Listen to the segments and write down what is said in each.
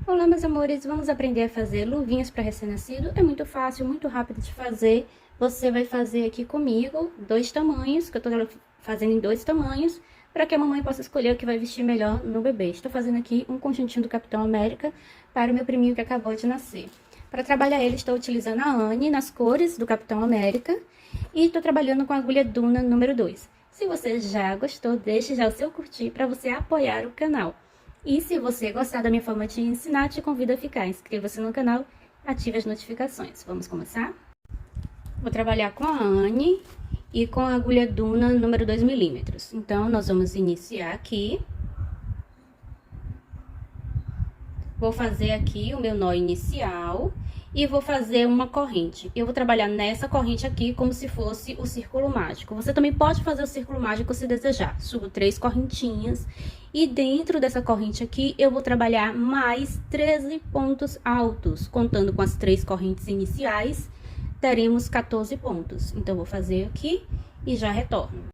Olá, meus amores, vamos aprender a fazer luvinhas para recém-nascido. É muito fácil, muito rápido de fazer. Você vai fazer aqui comigo 2 tamanhos, que eu tô fazendo em 2 tamanhos, para que a mamãe possa escolher o que vai vestir melhor no bebê. Estou fazendo aqui um conjuntinho do Capitão América para o meu priminho que acabou de nascer. Para trabalhar ele, estou utilizando a Anne nas cores do Capitão América e estou trabalhando com a agulha Duna número 2. Se você já gostou, deixe já o seu curtir para você apoiar o canal. E se você gostar da minha forma de ensinar, te convido a ficar. Inscreva-se no canal, ative as notificações. Vamos começar? Vou trabalhar com a Anne e com a agulha Duna número 2 milímetros. Então, nós vamos iniciar aqui. Vou fazer aqui o meu nó inicial e vou fazer uma corrente. Eu vou trabalhar nessa corrente aqui como se fosse o círculo mágico. Você também pode fazer o círculo mágico se desejar. Subo 3 correntinhas e dentro dessa corrente aqui eu vou trabalhar mais 13 pontos altos. Contando com as 3 correntes iniciais, teremos 14 pontos. Então, vou fazer aqui e já retorno.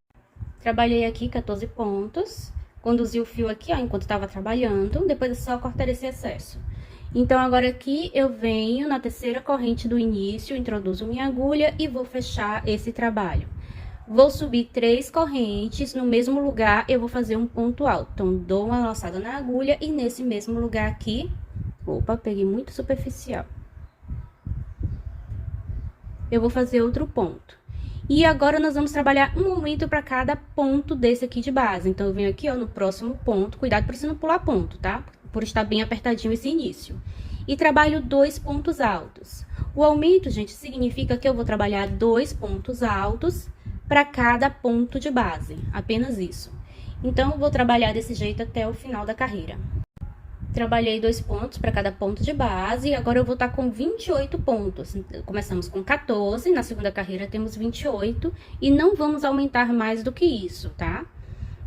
Trabalhei aqui 14 pontos. Conduzi o fio aqui, ó, enquanto estava trabalhando. Depois é só cortar esse excesso. Então, agora aqui eu venho na terceira corrente do início, introduzo minha agulha e vou fechar esse trabalho. Vou subir 3 correntes, no mesmo lugar eu vou fazer um ponto alto. Então, dou uma laçada na agulha e nesse mesmo lugar aqui... Opa, peguei muito superficial. Eu vou fazer outro ponto. E agora, nós vamos trabalhar um aumento para cada ponto desse aqui de base. Então, eu venho aqui, ó, no próximo ponto. Cuidado para você não pular ponto, tá? Por estar bem apertadinho esse início. E trabalho 2 pontos altos. O aumento, gente, significa que eu vou trabalhar 2 pontos altos para cada ponto de base. Apenas isso. Então, eu vou trabalhar desse jeito até o final da carreira. Trabalhei 2 pontos para cada ponto de base e agora eu vou estar com 28 pontos. Começamos com 14, na segunda carreira temos 28 e não vamos aumentar mais do que isso, tá?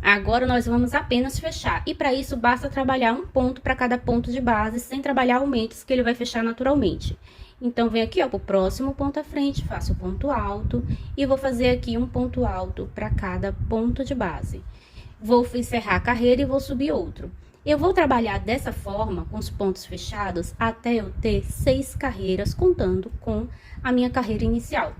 Agora, nós vamos apenas fechar. E para isso, basta trabalhar um ponto para cada ponto de base, sem trabalhar aumentos, que ele vai fechar naturalmente. Então, venho aqui, ó, pro próximo ponto à frente, faço o ponto alto e vou fazer aqui um ponto alto para cada ponto de base. Vou encerrar a carreira e vou subir outro. Eu vou trabalhar dessa forma, com os pontos fechados, até eu ter 6 carreiras, contando com a minha carreira inicial,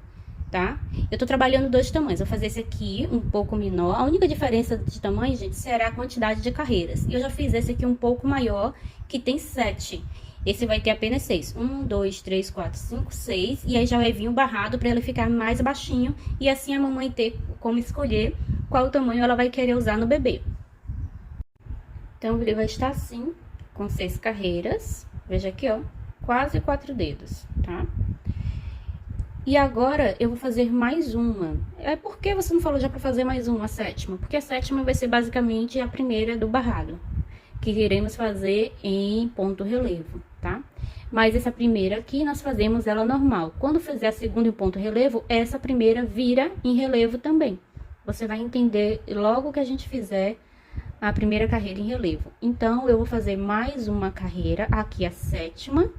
tá? Eu tô trabalhando 2 tamanhos, vou fazer esse aqui um pouco menor. A única diferença de tamanho, gente, será a quantidade de carreiras. Eu já fiz esse aqui um pouco maior, que tem 7. Esse vai ter apenas 6. 1, 2, 3, 4, 5, 6. E aí já vai vir o barrado para ele ficar mais baixinho. E assim a mamãe ter como escolher qual tamanho ela vai querer usar no bebê. Então, ele vai estar assim, com 6 carreiras. Veja aqui, ó, quase 4 dedos, tá? E agora, eu vou fazer mais uma. Por que você não falou já pra fazer mais uma, a sétima? Porque a sétima vai ser basicamente a primeira do barrado, que iremos fazer em ponto relevo, tá? Mas essa primeira aqui, nós fazemos ela normal. Quando fizer a segunda em ponto relevo, essa primeira vira em relevo também. Você vai entender logo que a gente fizer a primeira carreira em relevo. Então, eu vou fazer mais uma carreira, aqui a sétima,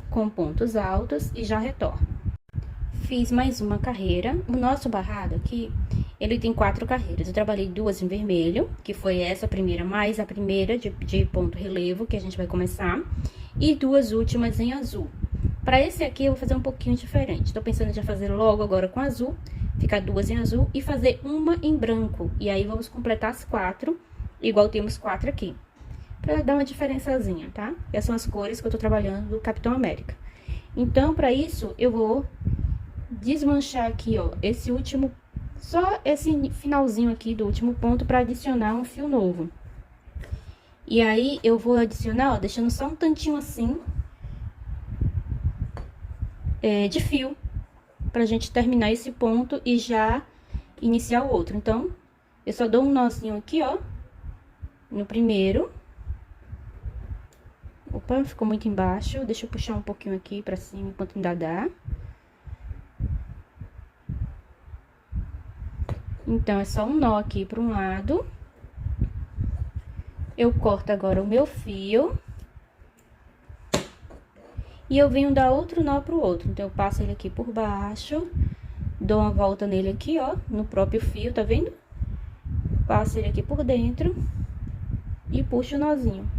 com pontos altos e já retorno. Fiz mais uma carreira. O nosso barrado aqui, ele tem 4 carreiras. Eu trabalhei 2 em vermelho, que foi essa primeira mais a primeira de ponto relevo, que a gente vai começar. E 2 últimas em azul. Para esse aqui, eu vou fazer um pouquinho diferente. Tô pensando em já fazer logo agora com azul, ficar 2 em azul e fazer uma em branco. E aí, vamos completar as 4, igual temos 4 aqui. Pra dar uma diferençazinha, tá? Essas são as cores que eu tô trabalhando do Capitão América. Então, para isso, eu vou desmanchar aqui, ó, esse último, só esse finalzinho aqui do último ponto para adicionar um fio novo. E aí, eu vou adicionar, ó, deixando só um tantinho assim, de fio, pra gente terminar esse ponto e já iniciar o outro. Então, eu só dou um nozinho aqui, ó, no primeiro. Opa, ficou muito embaixo, deixa eu puxar um pouquinho aqui pra cima enquanto ainda dá. Então, é só um nó aqui para um lado. Eu corto agora o meu fio. E eu venho dar outro nó pro outro. Então, eu passo ele aqui por baixo. Dou uma volta nele aqui, ó, no próprio fio, tá vendo? Passo ele aqui por dentro. E puxo o nozinho.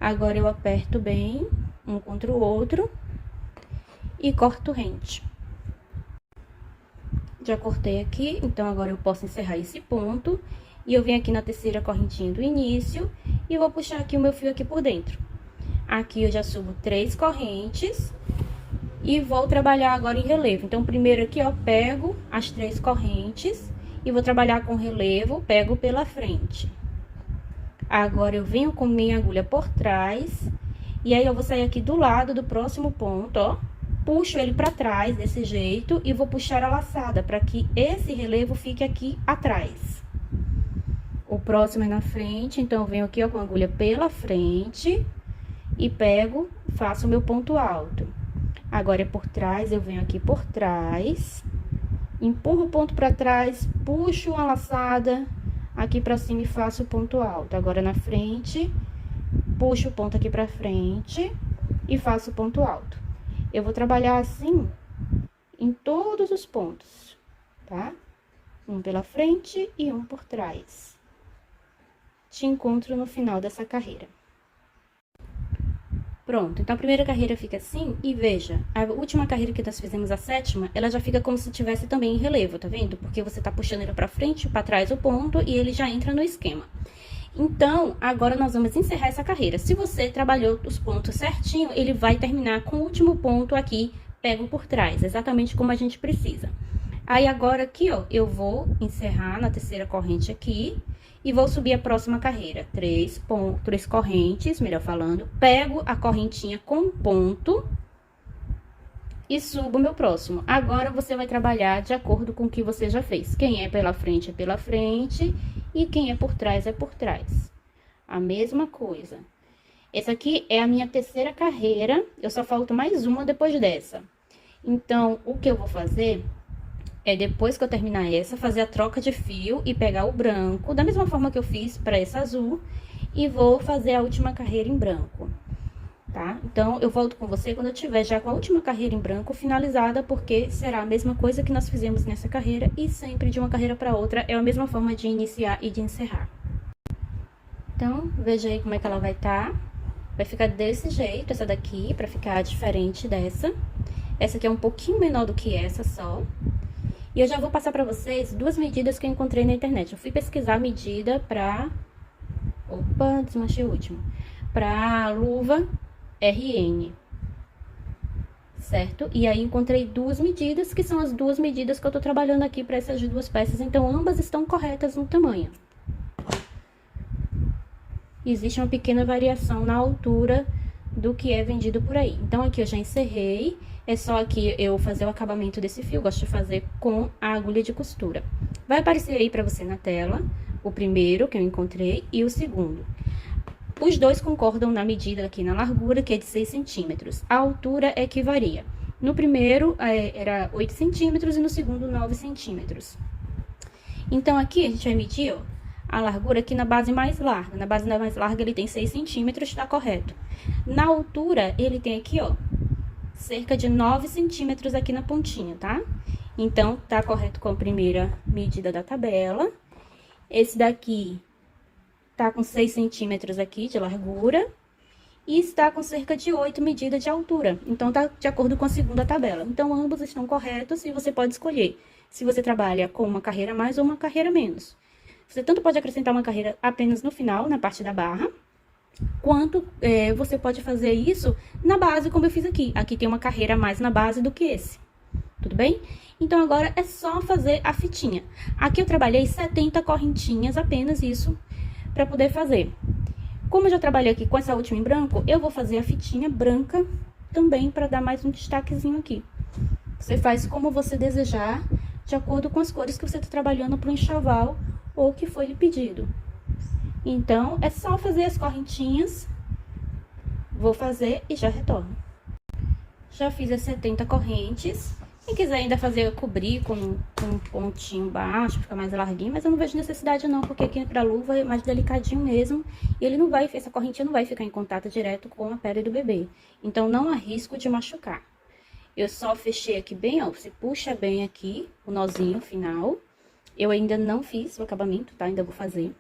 Agora eu aperto bem um contra o outro e corto rente. Já cortei aqui, então agora eu posso encerrar esse ponto. E eu venho aqui na terceira correntinha do início e vou puxar aqui o meu fio aqui por dentro. Aqui eu já subo 3 correntes e vou trabalhar agora em relevo. Então, primeiro aqui, ó, pego as 3 correntes e vou trabalhar com relevo, pego pela frente. Agora, eu venho com minha agulha por trás e aí eu vou sair aqui do lado do próximo ponto, ó. Puxo ele pra trás, desse jeito, e vou puxar a laçada, para que esse relevo fique aqui atrás. O próximo é na frente, então, eu venho aqui, ó, com a agulha pela frente e pego, faço o meu ponto alto. Agora, é por trás, eu venho aqui por trás, empurro o ponto pra trás, puxo uma laçada aqui pra cima e faço o ponto alto. Agora, na frente, puxo o ponto aqui pra frente e faço o ponto alto. Eu vou trabalhar assim em todos os pontos, tá? Um pela frente e um por trás. Te encontro no final dessa carreira. Pronto, então a primeira carreira fica assim, e veja, a última carreira que nós fizemos, a 7ª, ela já fica como se tivesse também em relevo, tá vendo? Porque você tá puxando ele pra frente, pra trás o ponto, e ele já entra no esquema. Então, agora nós vamos encerrar essa carreira. Se você trabalhou os pontos certinho, ele vai terminar com o último ponto aqui, pego por trás, exatamente como a gente precisa. Aí, agora aqui, ó, eu vou encerrar na terceira corrente aqui e vou subir a próxima carreira. 3 correntes, melhor falando, pego a correntinha com ponto e subo o meu próximo. Agora, você vai trabalhar de acordo com o que você já fez. Quem é pela frente, é pela frente. E quem é por trás, é por trás. A mesma coisa. Essa aqui é a minha terceira carreira. Eu só falto mais uma depois dessa. Então, o que eu vou fazer é, depois que eu terminar essa, fazer a troca de fio e pegar o branco, da mesma forma que eu fiz para essa azul, e vou fazer a última carreira em branco, tá? Então, eu volto com você quando eu tiver já com a última carreira em branco finalizada, porque será a mesma coisa que nós fizemos nessa carreira, e sempre de uma carreira para outra é a mesma forma de iniciar e de encerrar. Então, veja aí como é que ela vai estar. Vai ficar desse jeito, essa daqui, para ficar diferente dessa. Essa aqui é um pouquinho menor do que essa só. E eu já vou passar pra vocês 2 medidas que eu encontrei na internet. Eu fui pesquisar a medida pra... Opa, desmanchei o último. Pra luva RN. Certo? E aí, encontrei 2 medidas, que são as 2 medidas que eu tô trabalhando aqui pra essas 2 peças. Então, ambas estão corretas no tamanho. Existe uma pequena variação na altura do que é vendido por aí. Então, aqui eu já encerrei. É só aqui eu fazer o acabamento desse fio. Gosto de fazer com a agulha de costura. Vai aparecer aí pra você na tela o primeiro que eu encontrei e o segundo. Os dois concordam na medida aqui na largura, que é de 6 centímetros. A altura é que varia. No primeiro era 8 centímetros e no segundo 9 centímetros. Então, aqui a gente vai medir, ó, a largura aqui na base mais larga. Na base mais larga ele tem 6 centímetros, tá correto. Na altura, ele tem aqui, ó, cerca de 9 centímetros aqui na pontinha, tá? Então, tá correto com a primeira medida da tabela. Esse daqui tá com 6 centímetros aqui de largura e está com cerca de 8 medidas de altura. Então, tá de acordo com a segunda tabela. Então, ambos estão corretos e você pode escolher se você trabalha com uma carreira a mais ou uma carreira a menos. Você tanto pode acrescentar uma carreira apenas no final, na parte da barra, quanto você pode fazer isso na base, como eu fiz aqui. Aqui tem uma carreira a mais na base do que esse. Tudo bem? Então, agora é só fazer a fitinha. Aqui eu trabalhei 70 correntinhas, apenas isso, para poder fazer. Como eu já trabalhei aqui com essa última em branco, eu vou fazer a fitinha branca também, para dar mais um destaquezinho aqui. Você faz como você desejar, de acordo com as cores que você está trabalhando para o enxoval ou que foi lhe pedido. Então, é só fazer as correntinhas. Vou fazer e já retorno. Já fiz as 70 correntes. Quem quiser ainda fazer, cobrir com um pontinho baixo, fica mais larguinho, mas eu não vejo necessidade não, porque aqui pra luva é mais delicadinho mesmo, e ele não vai, essa correntinha não vai ficar em contato direto com a pele do bebê. Então, não há risco de machucar. Eu só fechei aqui bem, ó, você puxa bem aqui o nozinho final. Eu ainda não fiz o acabamento, tá? Ainda vou fazer.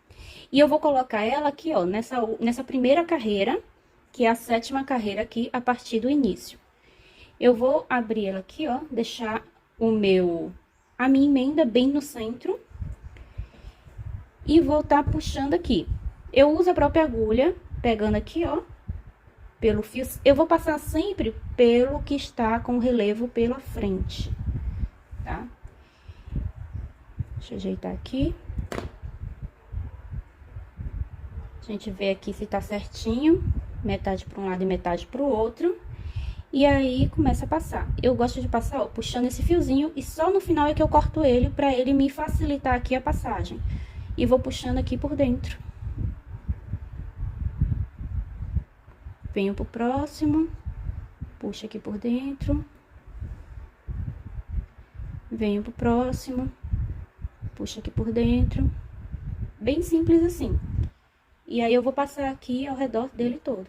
E eu vou colocar ela aqui, ó, nessa primeira carreira, que é a 7ª carreira aqui a partir do início. Eu vou abrir ela aqui, ó, deixar a minha emenda bem no centro. E vou tá puxando aqui. Eu uso a própria agulha, pegando aqui, ó, pelo fio. Eu vou passar sempre pelo que está com o relevo pela frente, tá? Deixa eu ajeitar aqui. A gente vê aqui se tá certinho, metade para um lado e metade para o outro. E aí, começa a passar. Eu gosto de passar, ó, puxando esse fiozinho e só no final é que eu corto ele, pra ele me facilitar aqui a passagem. E vou puxando aqui por dentro. Venho pro próximo, puxo aqui por dentro. Venho pro próximo, puxo aqui por dentro. Bem simples assim. E aí, eu vou passar aqui ao redor dele todo.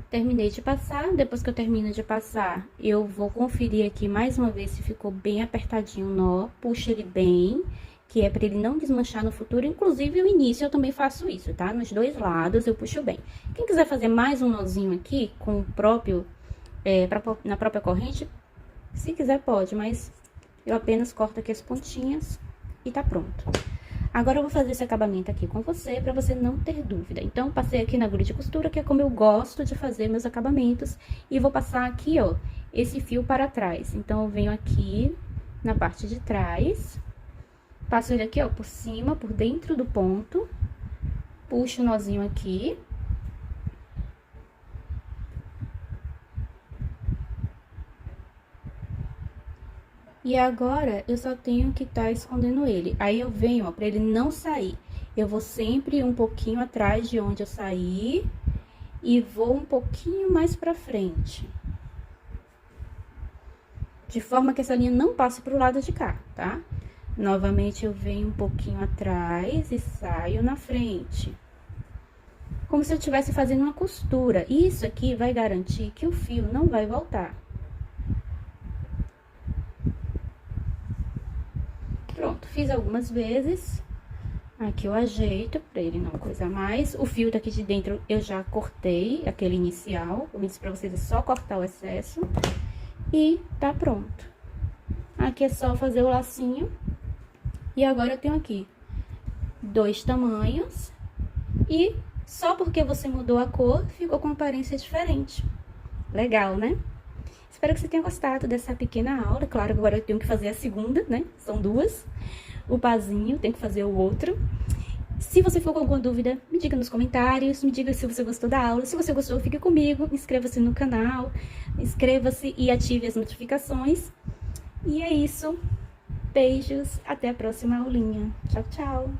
Terminei de passar, depois que eu termino de passar, eu vou conferir aqui mais uma vez se ficou bem apertadinho o nó, puxo ele bem, que é para ele não desmanchar no futuro, inclusive o início eu também faço isso, tá? Nos dois lados eu puxo bem. Quem quiser fazer mais um nozinho aqui, com o próprio, na própria corrente, se quiser pode, mas eu apenas corto aqui as pontinhas e tá pronto. Agora, eu vou fazer esse acabamento aqui com você, pra você não ter dúvida. Então, passei aqui na agulha de costura, que é como eu gosto de fazer meus acabamentos. E vou passar aqui, ó, esse fio para trás. Então, eu venho aqui na parte de trás, passo ele aqui, ó, por cima, por dentro do ponto, puxo o nozinho aqui. E agora, eu só tenho que tá escondendo ele. Aí, eu venho, ó, pra ele não sair. Eu vou sempre um pouquinho atrás de onde eu saí e vou um pouquinho mais pra frente. De forma que essa linha não passe pro lado de cá, tá? Novamente, eu venho um pouquinho atrás e saio na frente. Como se eu estivesse fazendo uma costura. Isso aqui vai garantir que o fio não vai voltar. Pronto, fiz algumas vezes. Aqui eu ajeito pra ele não coisar mais. O fio daqui de dentro eu já cortei, aquele inicial. Como eu disse pra vocês, é só cortar o excesso. E tá pronto. Aqui é só fazer o lacinho. E agora eu tenho aqui 2 tamanhos. E só porque você mudou a cor, ficou com uma aparência diferente. Legal, né? Espero que você tenha gostado dessa pequena aula. Claro que agora eu tenho que fazer a segunda, né? São 2. O pazinho, tenho que fazer o outro. Se você ficou com alguma dúvida, me diga nos comentários. Me diga se você gostou da aula. Se você gostou, fique comigo. Inscreva-se no canal. Inscreva-se e ative as notificações. E é isso. Beijos. Até a próxima aulinha. Tchau, tchau.